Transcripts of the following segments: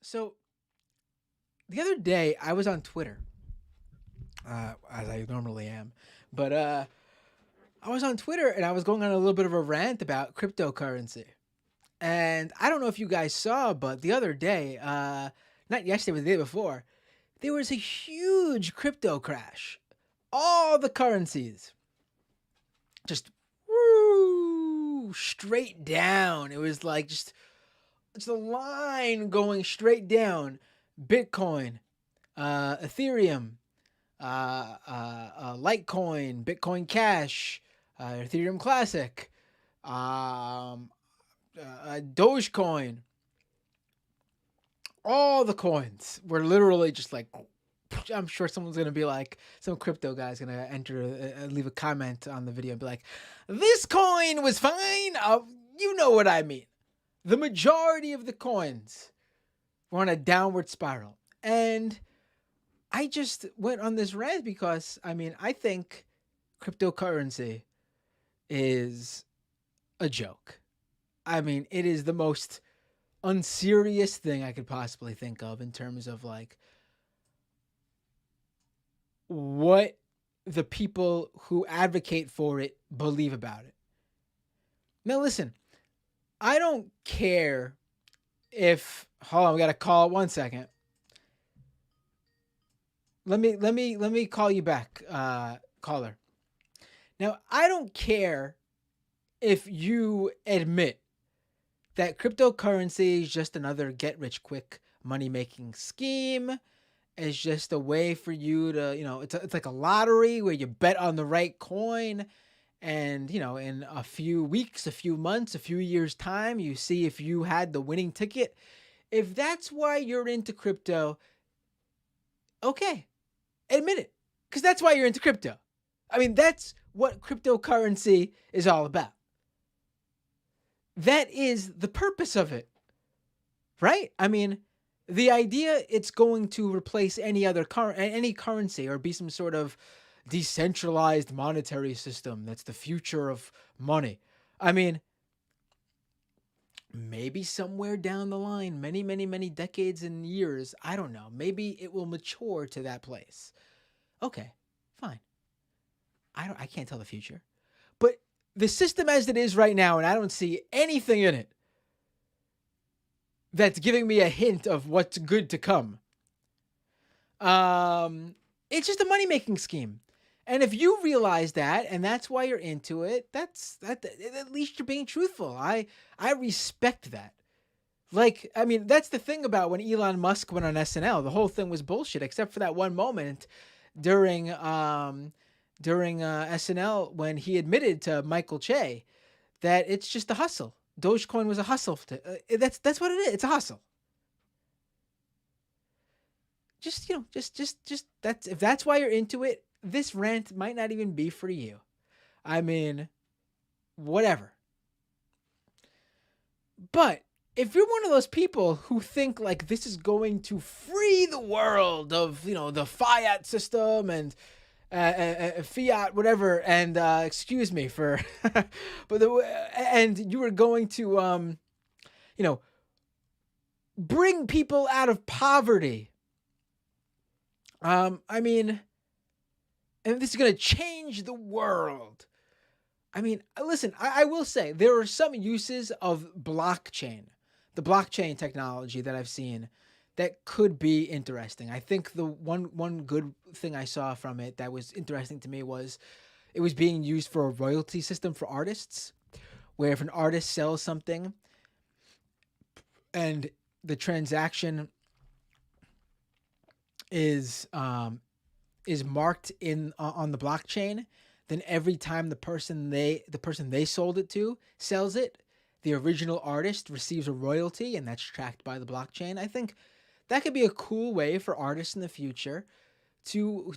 So the other day I was on Twitter, as I normally am, but I was on Twitter and I was going on a little bit of a rant about cryptocurrency. And I don't know if you guys saw, but the other day, not yesterday, but the day before, there was a huge crypto crash. All the currencies just woo, straight down. It was like just it's a line going straight down. Bitcoin, Ethereum, Litecoin, Bitcoin Cash, Ethereum Classic, um, Dogecoin. All the coins were literally just like. I'm sure someone's gonna be like, some crypto guy's gonna leave a comment on the video and be like, "This coin was fine." You know what I mean. The majority of the coins were on a downward spiral, and I just went on this rant because I think cryptocurrency is a joke. It is the most unserious thing I could possibly think of in terms of like what the people who advocate for it believe about it. Now listen, I don't care if hold on, we got to call 1 second. Let me call you back, caller. Now, I don't care if you admit that cryptocurrency is just another get rich quick money making scheme. It's just a way for you to, it's like a lottery where you bet on the right coin. And, in a few weeks, a few months, a few years' time, you see if you had the winning ticket. If that's why you're into crypto, okay, admit it. Because that's why you're into crypto. That's what cryptocurrency is all about. That is the purpose of it, right? The idea it's going to replace any currency or be some sort of decentralized monetary system that's the future of money. I mean, maybe somewhere down the line, many, many, many decades and years, I don't know, maybe it will mature to that place. Okay, fine. I can't tell the future. But the system as it is right now, and I don't see anything in it that's giving me a hint of what's good to come. It's just a money making scheme. And if you realize that, and that's why you're into it, that. At least you're being truthful. I respect that. Like, that's the thing about when Elon Musk went on SNL. The whole thing was bullshit, except for that one moment during SNL when he admitted to Michael Che that it's just a hustle. Dogecoin was a hustle. That's what it is. It's a hustle. Just that's if that's why you're into it. This rant might not even be for you. I mean, whatever. But if you're one of those people who think like this is going to free the world of the fiat system and fiat whatever, and excuse me for, but and you were going to bring people out of poverty. And this is going to change the world. Listen, I will say there are some uses of blockchain, the blockchain technology that I've seen that could be interesting. I think the one good thing I saw from it that was interesting to me was it was being used for a royalty system for artists, where if an artist sells something and the transaction is marked in on the blockchain, then every time the person they sold it to sells it, the original artist receives a royalty, and that's tracked by the blockchain. I think that could be a cool way for artists in the future to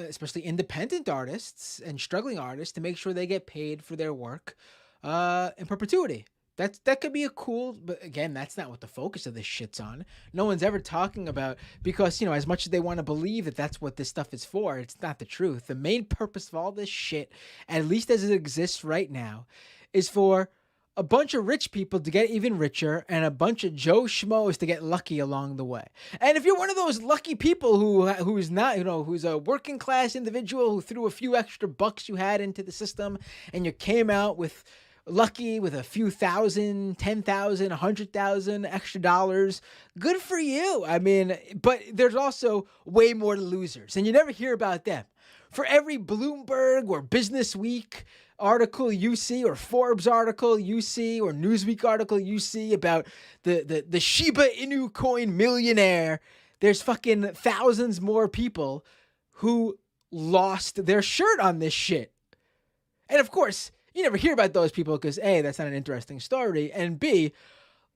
especially independent artists and struggling artists to make sure they get paid for their work in perpetuity. That could be a cool, but again, that's not what the focus of this shit's on. No one's ever talking about, because as much as they want to believe that that's what this stuff is for, it's not the truth. The main purpose of all this shit, at least as it exists right now, is for a bunch of rich people to get even richer and a bunch of Joe Schmoes to get lucky along the way. And if you're one of those lucky people who's not, who's a working class individual who threw a few extra bucks you had into the system and you came out with lucky with a few thousand, 10,000, 100,000 extra dollars, good for you. I mean, but there's also way more losers and you never hear about them. For every Bloomberg or Business Week article you see, or Forbes article you see, or Newsweek article you see about the Shiba Inu coin millionaire, there's fucking thousands more people who lost their shirt on this shit. And of course, you never hear about those people because A, that's not an interesting story, and B,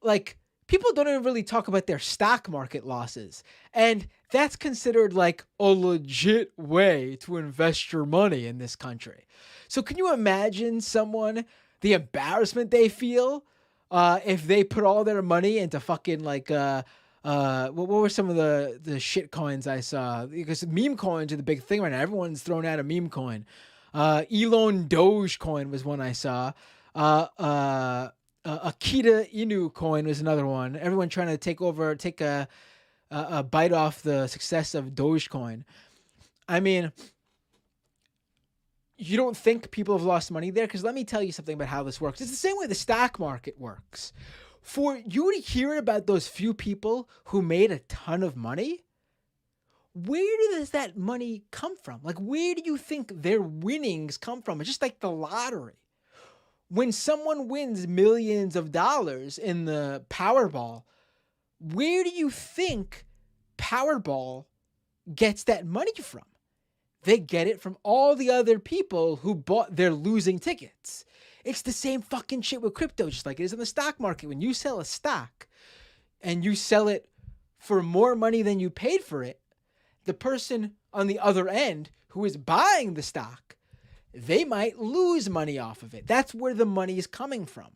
like, people don't even really talk about their stock market losses. And that's considered like a legit way to invest your money in this country. So can you imagine the embarrassment they feel if they put all their money into fucking like, what were some of the shit coins I saw? Because meme coins are the big thing right now. Everyone's throwing out a meme coin. Elon Dogecoin was one I saw. Akita Inu coin was another one. Everyone trying to take a bite off the success of Dogecoin. I mean, you don't think people have lost money there? Because let me tell you something about how this works. It's the same way the stock market works. For you to hear about those few people who made a ton of money, where does that money come from? Like, where do you think their winnings come from? It's just like the lottery. When someone wins millions of dollars in the Powerball, where do you think Powerball gets that money from? They get it from all the other people who bought their losing tickets. It's the same fucking shit with crypto, just like it is in the stock market. When you sell a stock and you sell it for more money than you paid for it, the person on the other end who is buying the stock, they might lose money off of it. That's where the money is coming from.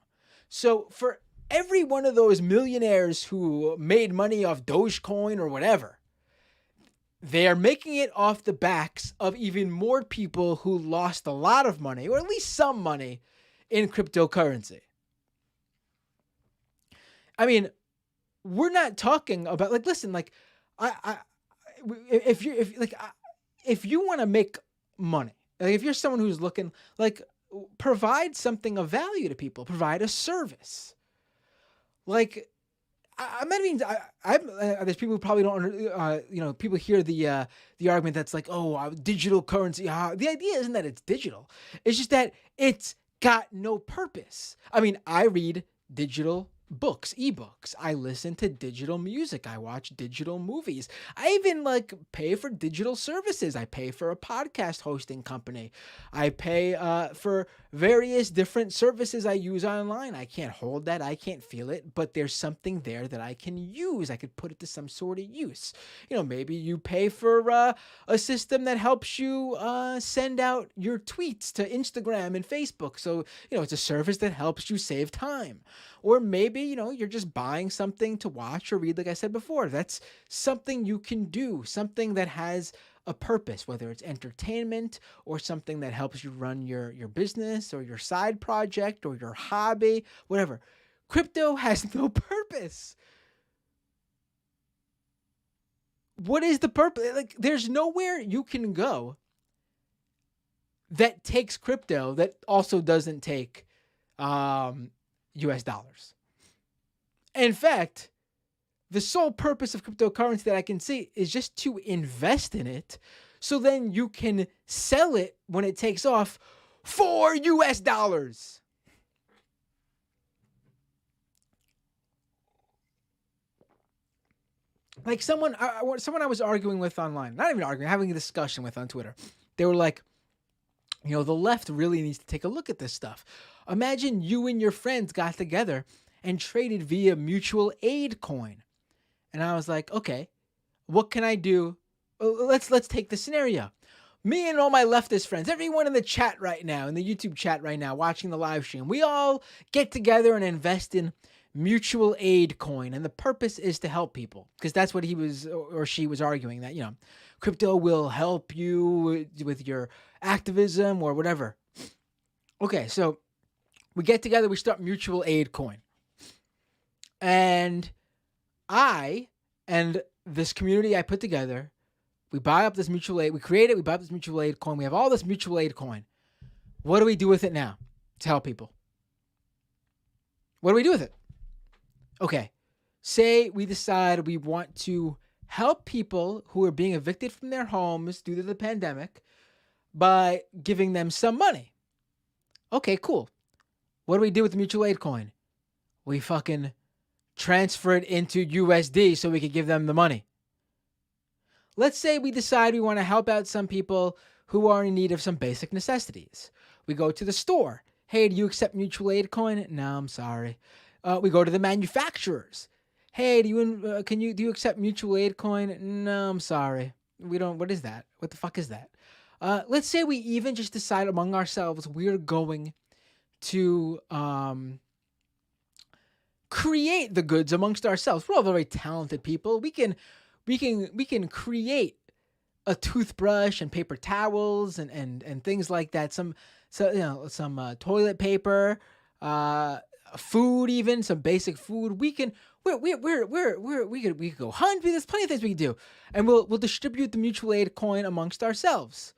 So for every one of those millionaires who made money off Dogecoin or whatever, they are making it off the backs of even more people who lost a lot of money, or at least some money, in cryptocurrency. I mean, we're not talking about, like, listen, like, if you want to make money, like, if you're someone who's looking, like, provide something of value to people, provide a service. Like, there's people who probably don't, people hear the argument that's like, oh, digital currency. The idea isn't that it's digital. It's just that it's got no purpose. I mean, I read digital books, ebooks. I listen to digital music. I watch digital movies. I even pay for digital services. I pay for a podcast hosting company. I pay for various different services I use online. I can't hold that. I can't feel it, but there's something there that I can use. I could put it to some sort of use. Maybe you pay for a system that helps you send out your tweets to Instagram and Facebook. So, it's a service that helps you save time. Or maybe, you're just buying something to watch or read, like I said before. That's something you can do, something that has a purpose, whether it's entertainment or something that helps you run your business or your side project or your hobby, whatever. Crypto has no purpose. What is the purpose? There's nowhere you can go that takes crypto that also doesn't take US dollars. In fact, the sole purpose of cryptocurrency that I can see is just to invest in it, so then you can sell it when it takes off for US dollars. Like someone I was arguing with online, not even arguing, having a discussion with on Twitter. They were like, the left really needs to take a look at this stuff. Imagine you and your friends got together and traded via mutual aid coin. And I was like, okay, what can I do? Let's take the scenario. Me and all my leftist friends, everyone in the chat right now, in the YouTube chat right now, watching the live stream, we all get together and invest in mutual aid coin. And the purpose is to help people, because that's what he was or she was arguing, that, crypto will help you with your activism or whatever. Okay, so We get together, we start mutual aid coin. And I and this community I put together, we buy up this mutual aid, we create it, we buy up this mutual aid coin. We have all this mutual aid coin. What do we do with it now? Tell people. What do we do with it? Okay. Say we decide we want to help people who are being evicted from their homes due to the pandemic by giving them some money. Okay, cool. What do we do with the mutual aid coin? We fucking transfer it into USD so we could give them the money. Let's say we decide we want to help out some people who are in need of some basic necessities. We go to the store. Hey, do you accept mutual aid coin? No, I'm sorry. We go to the manufacturers. Hey, do you accept mutual aid coin? No, I'm sorry. We don't. What is that? What the fuck is that? Let's say we even just decide among ourselves we're going to create the goods amongst ourselves. We're all very talented people. We can create a toothbrush and paper towels and things like that. Some toilet paper, food, even some basic food. We could go hunt. There's plenty of things we can do, and we'll distribute the mutual aid coin amongst ourselves.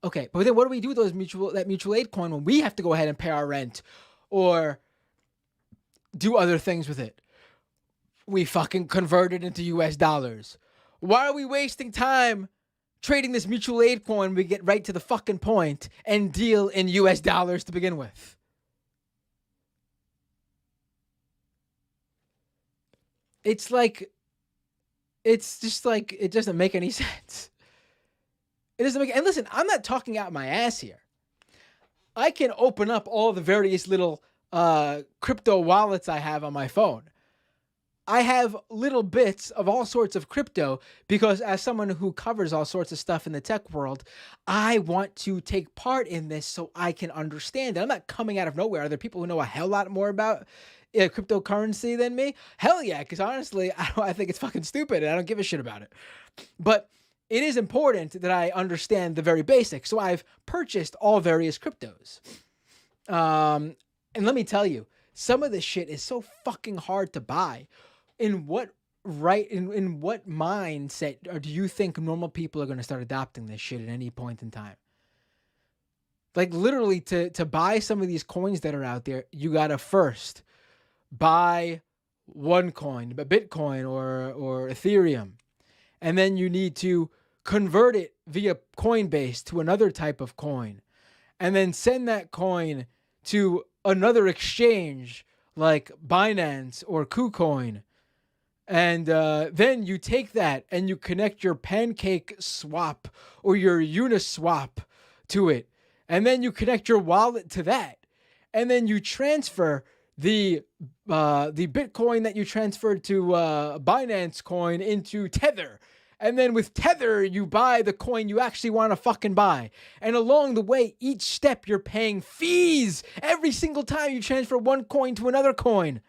Okay, but then what do we do with that mutual aid coin when we have to go ahead and pay our rent or do other things with it? We fucking convert it into US dollars. Why are we wasting time trading this mutual aid coin? We get right to the fucking point and deal in US dollars to begin with. It's just like, it doesn't make any sense. It doesn't make, and listen, I'm not talking out my ass here. I can open up all the various little crypto wallets I have on my phone. I have little bits of all sorts of crypto because as someone who covers all sorts of stuff in the tech world, I want to take part in this so I can understand it. I'm not coming out of nowhere. Are there people who know a hell lot more about cryptocurrency than me? Hell yeah, because honestly, I think it's fucking stupid and I don't give a shit about it. But it is important that I understand the very basics. So I've purchased all various cryptos. And let me tell you, some of this shit is so fucking hard to buy. In what mindset do you think normal people are going to start adopting this shit at any point in time? Like literally to buy some of these coins that are out there, you got to first buy one coin, a Bitcoin or Ethereum. And then you need to convert it via Coinbase to another type of coin. And then send that coin to another exchange like Binance or KuCoin. And then you take that and you connect your Pancake Swap or your Uniswap to it. And then you connect your wallet to that. And then you transfer the Bitcoin that you transferred to Binance Coin into Tether. And then with Tether, you buy the coin you actually want to fucking buy. And along the way, each step you're paying fees every single time you transfer one coin to another coin.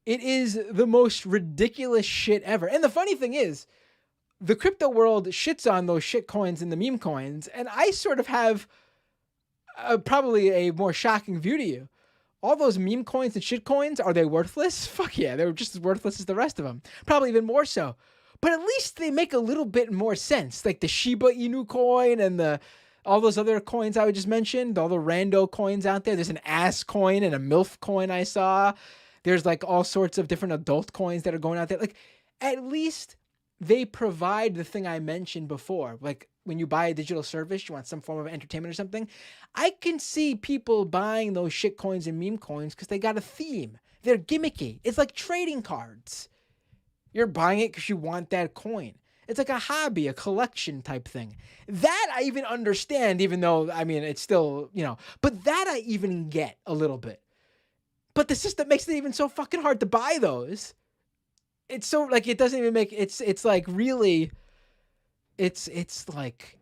It is the most ridiculous shit ever. And the funny thing is, the crypto world shits on those shit coins and the meme coins. And I sort of have probably a more shocking view to you. All those meme coins and shit coins, are they worthless? Fuck yeah, they're just as worthless as the rest of them. Probably even more so. But at least they make a little bit more sense. Like the Shiba Inu coin and all those other coins I just mentioned, all the rando coins out there. There's an ass coin and a MILF coin I saw. There's like all sorts of different adult coins that are going out there. Like at least they provide the thing I mentioned before. Like when you buy a digital service, you want some form of entertainment or something. I can see people buying those shit coins and meme coins because they got a theme. They're gimmicky. It's like trading cards. You're buying it because you want that coin. It's like a hobby, a collection type thing. That I even understand, even though, I mean, it's still, but that I even get a little bit. But the system makes it even so fucking hard to buy those. It's so, like, it doesn't even make, it's like really, it's like,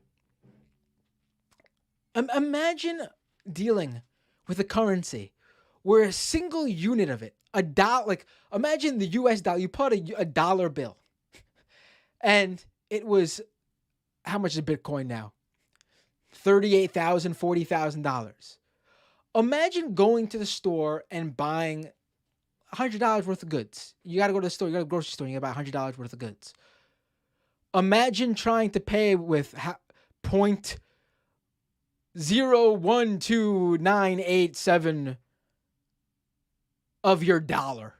imagine dealing with a currency where a single unit of it, a dollar, like imagine the US dollar, you put a dollar bill and it was, how much is Bitcoin now? $38,000, $40,000. Imagine going to the store and buying $100 worth of goods. You got to go to the store, you go to the grocery store, and you got to buy $100 worth of goods. Imagine trying to pay with 0.012987 of your dollar.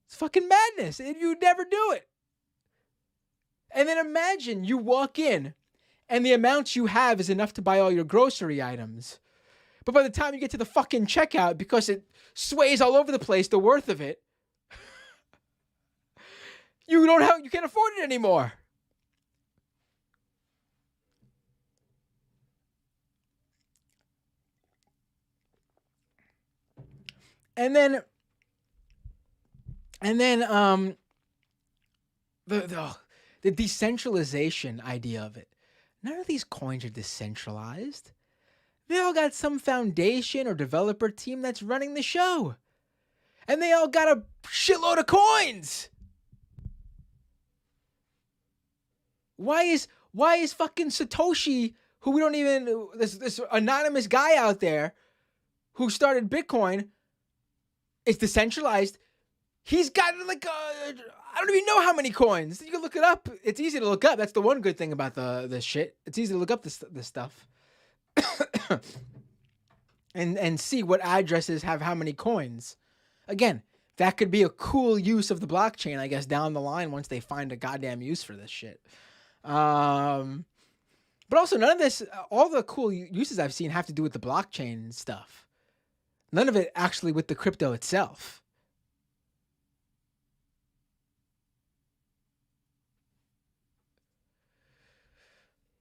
It's fucking madness. You'd never do it. And then imagine you walk in and the amount you have is enough to buy all your grocery items. But by the time you get to the fucking checkout, because it sways all over the place, the worth of it, you can't afford it anymore. And then the decentralization idea of it. None of these coins are decentralized. They all got some foundation or developer team that's running the show. And they all got a shitload of coins. Why is fucking Satoshi, who we don't even, this anonymous guy out there who started Bitcoin, is decentralized. He's got like I don't even know how many coins. You can look it up. It's easy to look up. That's the one good thing about this shit. It's easy to look up this stuff. and see what addresses have how many coins. Again, that could be a cool use of the blockchain, I guess, down the line once they find a goddamn use for this shit. But also none of this, all the cool uses I've seen have to do with the blockchain stuff. None of it actually with the crypto itself.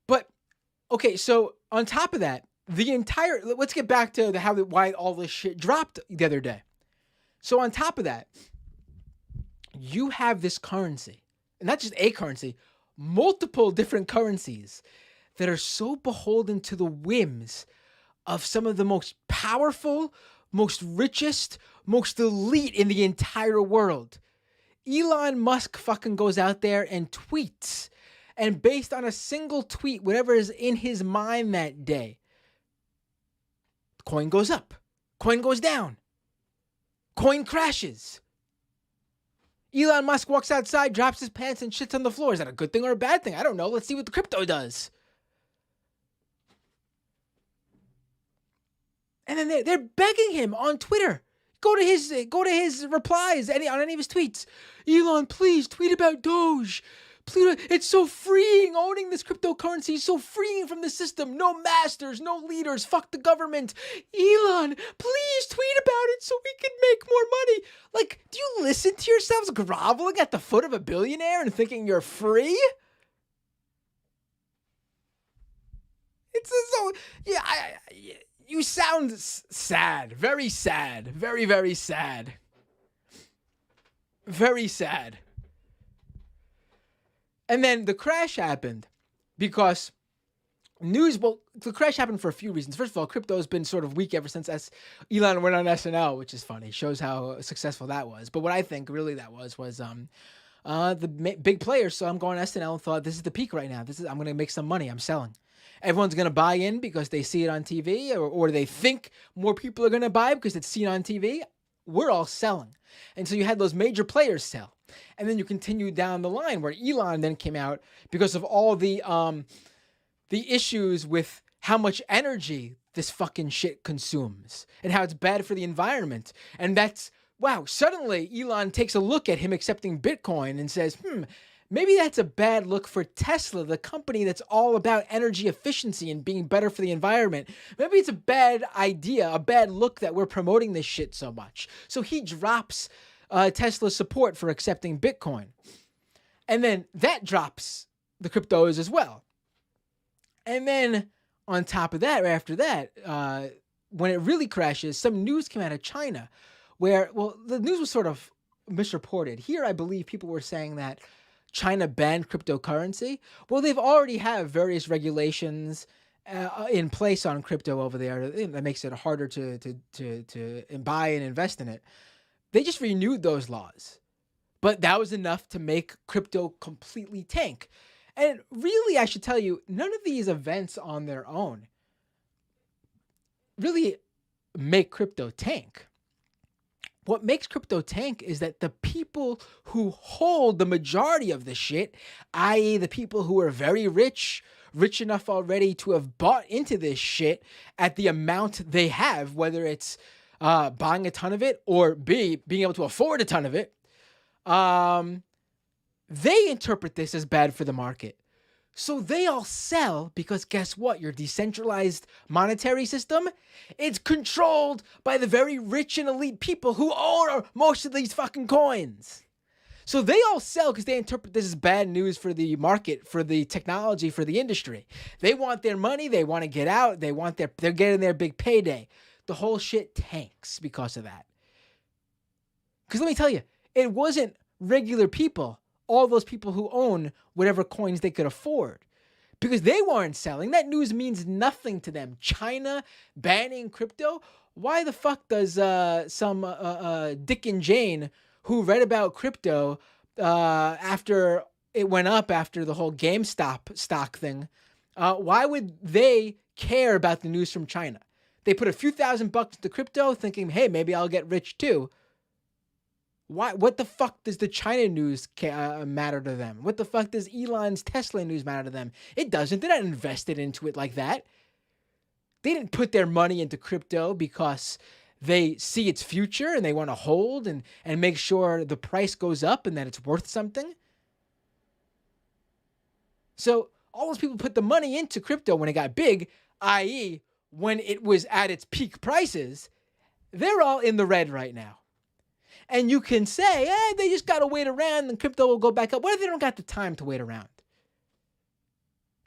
But okay, so on top of that, let's get back to why all this shit dropped the other day. So on top of that, you have this currency, and not just a currency, multiple different currencies that are so beholden to the whims of some of the most powerful, most richest, most elite in the entire world. Elon Musk fucking goes out there and tweets, and based on a single tweet, whatever is in his mind that day, coin goes up, coin goes down, coin crashes. Elon Musk walks outside, drops his pants, and shits on the floor. Is that a good thing or a bad thing? I don't know. Let's see what the crypto does. And then they're begging him on Twitter. Go to his replies on any of his tweets. Elon, please tweet about Doge. Please, it's so freeing. Owning this cryptocurrency is so freeing from the system. No masters, no leaders. Fuck the government. Elon, please tweet about it so we can make more money. Like, do you listen to yourselves groveling at the foot of a billionaire and thinking you're free? It's so yeah. You sound sad. Very sad. Very, very sad. Very sad. And then the crash happened because the crash happened for a few reasons. First of all, crypto has been sort of weak ever since Elon went on SNL, which is funny. Shows how successful that was. But what I think really that was the big players saw him go on SNL and thought, this is the peak right now. I'm going to make some money. I'm selling. Everyone's going to buy in because they see it on TV or they think more people are going to buy because it's seen on TV. We're all selling. And so you had those major players sell. And then you continue down the line where Elon then came out because of all the issues with how much energy this fucking shit consumes and how it's bad for the environment. And that's, wow, suddenly Elon takes a look at him accepting Bitcoin and says, maybe that's a bad look for Tesla, the company that's all about energy efficiency and being better for the environment. Maybe it's a bad idea, a bad look that we're promoting this shit so much. So he drops Tesla's support for accepting Bitcoin. And then that drops the cryptos as well. And then on top of that, or after that, when it really crashes, some news came out of China where, well, the news was sort of misreported. Here, I believe people were saying that China banned cryptocurrency. Well, they've already have various regulations in place on crypto over there that makes it harder to buy and invest in it. They just renewed those laws, but that was enough to make crypto completely tank. And really, I should tell you, none of these events on their own really make crypto tank. What makes crypto tank is that the people who hold the majority of the shit, i.e., the people who are very rich, rich enough already to have bought into this shit at the amount they have, whether it's buying a ton of it or B, being able to afford a ton of it, they interpret this as bad for the market. So they all sell because guess what? Your decentralized monetary system, it's controlled by the very rich and elite people who own most of these fucking coins. So they all sell because they interpret this as bad news for the market, for the technology, for the industry. They want their money. They want to get out. They're getting their big payday. The whole shit tanks because of that. Because let me tell you, it wasn't regular people, all those people who own whatever coins they could afford, because they weren't selling. That news means nothing to them. China banning crypto. Why the fuck does some Dick and Jane who read about crypto after it went up after the whole GameStop stock thing, why would they care about the news from China? They put a few $1,000 into crypto thinking, hey, maybe I'll get rich too. Why? What the fuck does the China news matter to them? What the fuck does Elon's Tesla news matter to them? It doesn't. They're not invested into it like that. They didn't put their money into crypto because they see its future and they want to hold and make sure the price goes up and that it's worth something. So all those people put the money into crypto when it got big, i.e., when it was at its peak prices, they're all in the red right now. And you can say, they just got to wait around and crypto will go back up. What if they don't got the time to wait around?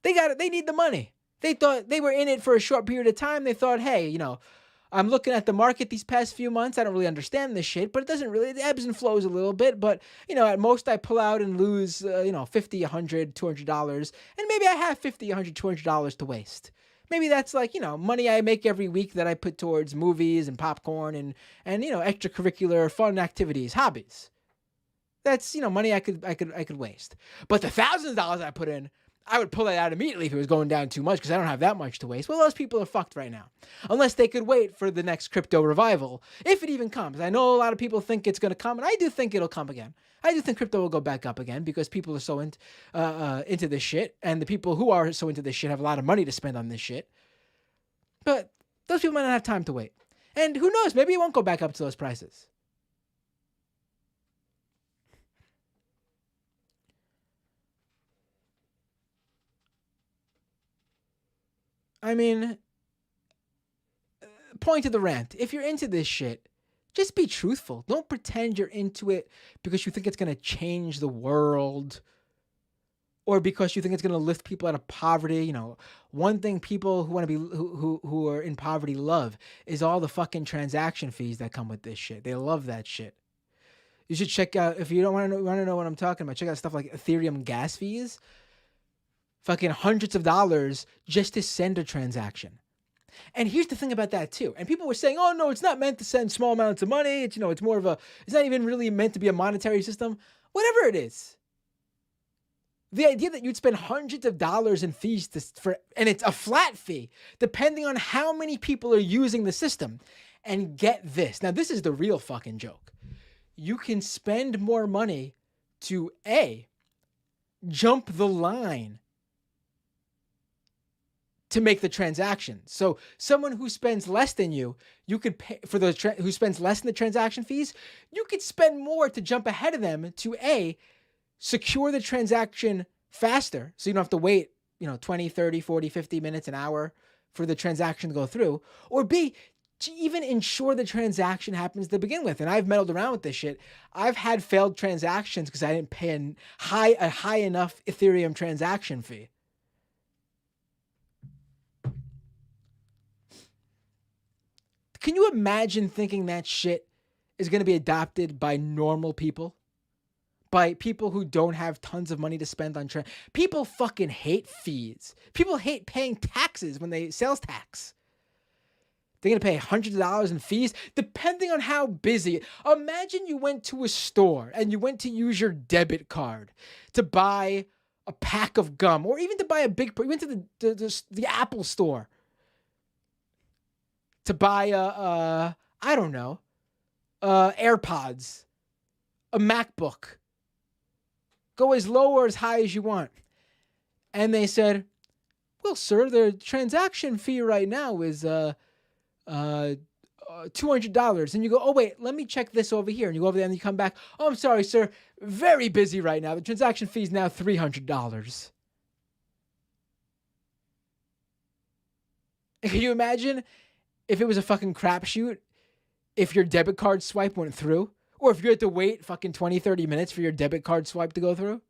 They need the money. They thought they were in it for a short period of time. They thought, hey, I'm looking at the market these past few months. I don't really understand this shit, but it ebbs and flows a little bit. But, at most I pull out and lose, $50, $100, $200. And maybe I have $50, $100, $200 to waste. Maybe that's like, money I make every week that I put towards movies and popcorn and extracurricular fun activities, hobbies. That's, money I could waste. But the thousands of dollars I put in, I would pull that out immediately if it was going down too much because I don't have that much to waste. Well, those people are fucked right now. Unless they could wait for the next crypto revival, if it even comes. I know a lot of people think it's going to come, and I do think it'll come again. I do think crypto will go back up again because people are so into this shit, and the people who are so into this shit have a lot of money to spend on this shit. But those people might not have time to wait. And who knows, maybe it won't go back up to those prices. I mean, point to the rant. If you're into this shit, just be truthful. Don't pretend you're into it because you think it's going to change the world or because you think it's going to lift people out of poverty. One thing people who want to be who are in poverty love is all the fucking transaction fees that come with this shit. They love that shit. You should check out, if you don't want to know what I'm talking about, check out stuff like Ethereum gas fees. Fucking hundreds of dollars just to send a transaction. And here's the thing about that too. And people were saying, oh no, it's not meant to send small amounts of money. It's, it's more of it's not even really meant to be a monetary system. Whatever it is. The idea that you'd spend hundreds of dollars in fees and it's a flat fee, depending on how many people are using the system. And get this. Now, this is the real fucking joke. You can spend more money to jump the line to make the transaction. So someone who spends less than you could pay for who spends less than the transaction fees, you could spend more to jump ahead of them to secure the transaction faster. So you don't have to wait, 20, 30, 40, 50 minutes, an hour for the transaction to go through, or B, to even ensure the transaction happens to begin with. And I've meddled around with this shit. I've had failed transactions because I didn't pay a high enough Ethereum transaction fee. Can you imagine thinking that shit is going to be adopted by normal people? By people who don't have tons of money to spend on people fucking hate fees. People hate paying taxes when they sales tax. They're going to pay hundreds of dollars in fees depending on how busy. Imagine you went to a store and you went to use your debit card to buy a pack of gum, or even to buy a big, you went to the Apple store to buy I don't know, AirPods, a MacBook. Go as low or as high as you want. And they said, well, sir, the transaction fee right now is $200. And you go, oh, wait, let me check this over here. And you go over there and you come back. Oh, I'm sorry, sir. Very busy right now. The transaction fee is now $300. Can you imagine if it was a fucking crapshoot? If your debit card swipe went through? Or if you had to wait fucking 20, 30 minutes for your debit card swipe to go through?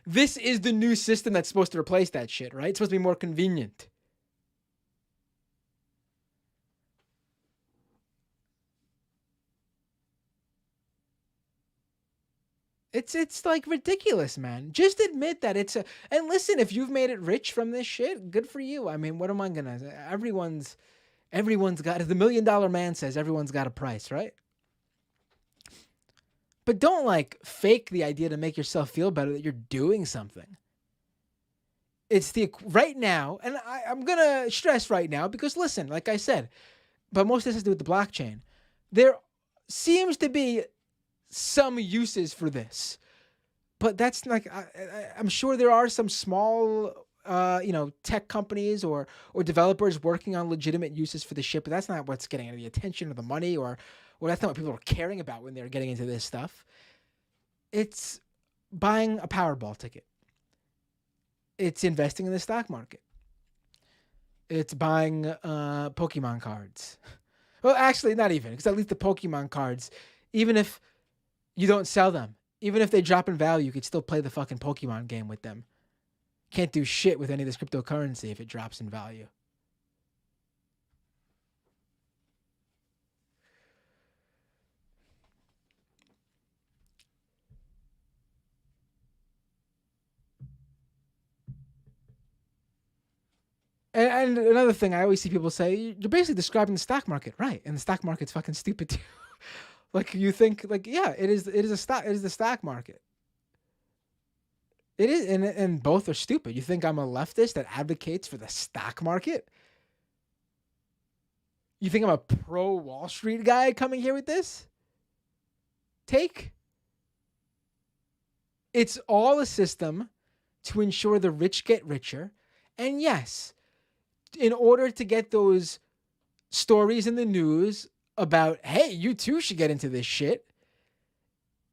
This is the new system that's supposed to replace that shit, right? It's supposed to be more convenient. It's like ridiculous, man. Just admit that it's a, and listen, if you've made it rich from this shit, good for you. I mean, what am I gonna say? Everyone's got, as the $1 Million Man says, everyone's got a price, right? But don't like fake the idea to make yourself feel better that you're doing something. It's the right now, and I'm gonna stress right now because listen, like I said, but most of this has to do with the blockchain. There seems to be some uses for this, but that's like I'm sure there are some small, tech companies or developers working on legitimate uses for the shit. But that's not what's getting any attention or the money, or that's not what people are caring about when they're getting into this stuff. It's buying a Powerball ticket. It's investing in the stock market. It's buying Pokemon cards. Well, actually, not even, because at least the Pokemon cards, even if you don't sell them, even if they drop in value, you could still play the fucking Pokemon game with them. Can't do shit with any of this cryptocurrency if it drops in value. And another thing I always see people say, you're basically describing the stock market, right? And the stock market's fucking stupid too. Like you think, like, yeah, it is the stock market. It is, and both are stupid. You think I'm a leftist that advocates for the stock market? You think I'm a pro Wall Street guy coming here with this take? It's all a system to ensure the rich get richer. And yes, in order to get those stories in the news about, hey, you too should get into this shit,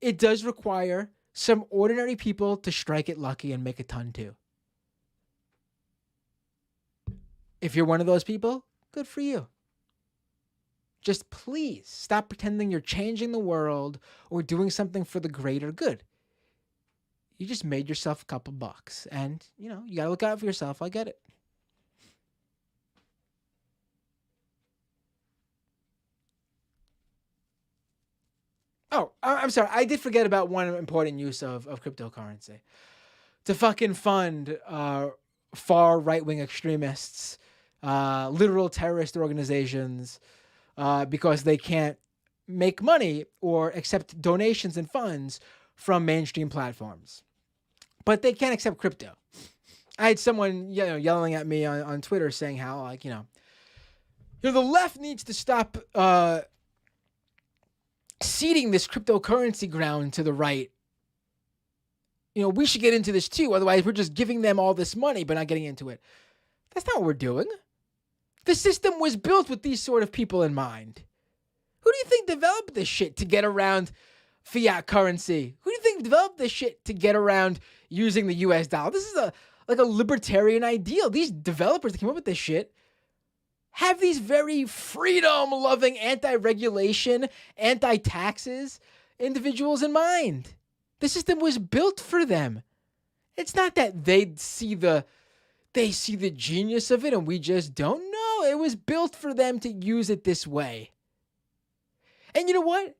it does require some ordinary people to strike it lucky and make a ton too. If you're one of those people, good for you. Just please stop pretending you're changing the world or doing something for the greater good. You just made yourself a couple bucks, and you gotta look out for yourself. I get it. Oh, I'm sorry. I did forget about one important use of cryptocurrency. To fucking fund far right-wing extremists, literal terrorist organizations, because they can't make money or accept donations and funds from mainstream platforms. But they can't accept crypto. I had someone yelling at me on Twitter saying how, the left needs to stop ceding this cryptocurrency ground to the right. We should get into this too. Otherwise, we're just giving them all this money, but not getting into it. That's not what we're doing. The system was built with these sort of people in mind. Who do you think developed this shit to get around fiat currency? Who do you think developed this shit to get around using the US dollar? This is a libertarian ideal. These developers that came up with this shit have these very freedom-loving, anti-regulation, anti-taxes individuals in mind. The system was built for them. It's not that they see the genius of it and we just don't know. It was built for them to use it this way. And you know what?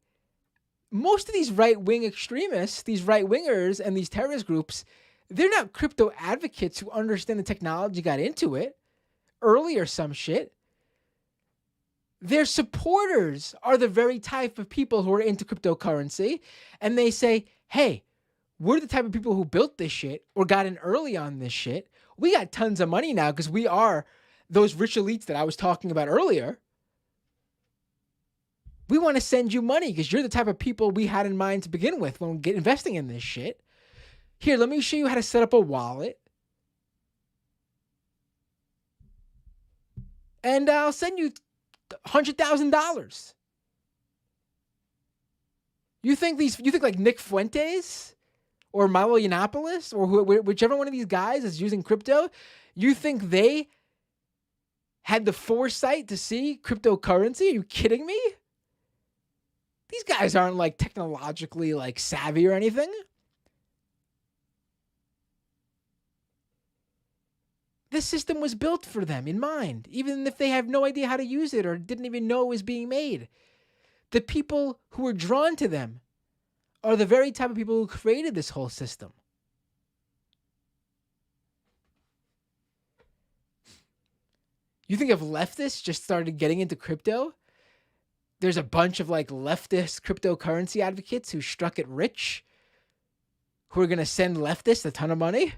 Most of these right-wing extremists, these right-wingers and these terrorist groups, they're not crypto advocates who understand the technology got into it early or some shit. Their supporters are the very type of people who are into cryptocurrency, and they say, hey, We're the type of people who built this shit or got in early on this shit. We got tons of money now because we are those rich elites that I was talking about earlier. We want to send you money because you're the type of people we had in mind to begin with when we get investing in this shit. Here, let me show you how to set up a wallet. And I'll send you $100,000. You think like Nick Fuentes or Milo Yiannopoulos or whichever one of these guys is using crypto, you think they had the foresight to see cryptocurrency? Are you kidding me? These guys aren't like technologically like savvy or anything. This system was built for them in mind, even if they have no idea how to use it or didn't even know it was being made. The people who were drawn to them are the very type of people who created this whole system. You think if leftists just started getting into crypto, there's a bunch of like leftist cryptocurrency advocates who struck it rich, who are going to send leftists a ton of money?